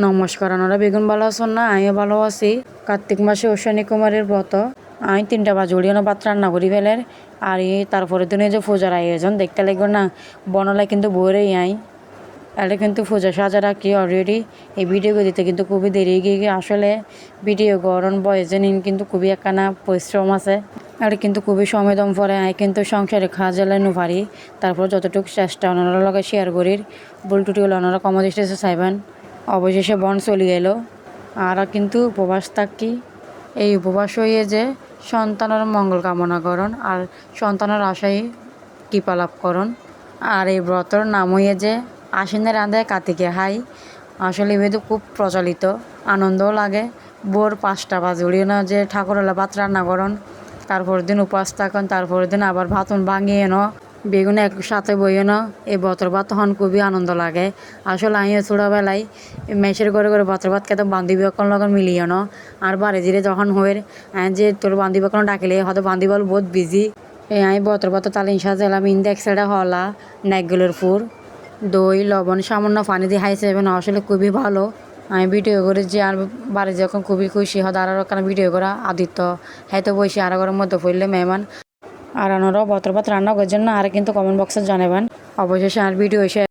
নমস্কার, আপনারা বেগুন ভালো আছেন না? আমিও ভালো আছি। কার্তিক মাসে অশ্বিনী কুমারের ব্রত। আমি 3টা বাজে উড়িয়ে ভাত রান্না করি ফেলের। আর তারপরে দিনে যে পূজার আয়োজন দেখতে লাগবে না, বনলায় কিন্তু বইরেই এটা কিন্তু পূজা সাজা রাখি অলরেডি। এই ভিডিও দিতে কিন্তু খুবই দেরি গিয়ে আসলে ভিডিও গরম বয়েছে নিন কিন্তু খুবই একখানা পরিশ্রম আছে। এটা কিন্তু খুবই সময় দম পরে আমি কিন্তু সংসারে খাওয়া জ্বালানো পারি। তারপর যতটুকু চেষ্টা ওনারা লগে শেয়ার করি, ভুল টুটিগুলো ওনারা কম দৃষ্টিতে চাইবেন। অবশেষে বন চলে এলো। আর কিন্তু উপবাস থাকি। এই উপবাস হয়ে যে সন্তানের মঙ্গল কামনা করন আর সন্তানের আশায় কৃপা লাভ করন। আর এই ব্রতর নাম হয়ে যে আশ্বিনের রাঁধে কার্তিকে হাই। আসলে এগুলো খুব প্রচলিত, আনন্দও লাগে। ভোর 5টা বাজে উড়িয়ে না যে ঠাকুরের ভাত রান্না করন, তারপর দিন উপবাস থাকেন, তারপর দিন আবার ভাতন ভাঙিয়ে বেগুন একসাথে বইয়ে এই বতর ভাত তখন খুবই আনন্দ লাগে। আসলে আমিও ছোটোবেলায় মেসের করে বতর ভাত খেতে বান্ধবী এখন লগন মিলিয়ে আর বাড়ি জিরে যখন হয়ে যে তোর বান্ধবী এখন ডাকিলে হয়তো বান্ধবী বল বহুত বিজি। আমি বতর ভাত তালিন সাজালাম ইন্দে এক সাইডে হলা নাইগুলোর ফুর দই লবণ সামান্য পানি দিয়ে হাইছে এবং আসলে খুবই ভালো। আমি ভিডিও করে যে আর বাড়ি যখন খুবই খুশি হয় আর ওখানে ভিডিও করা আদিত্য হয়তো বসে আর ঘরের মধ্যে পড়লে মেহমান। আর আপনারাও বতর ভাত রান্না করার জন্য আর কিন্তু কমেন্ট বক্সে জানাবেন। অবশেষে আর ভিডিও এসে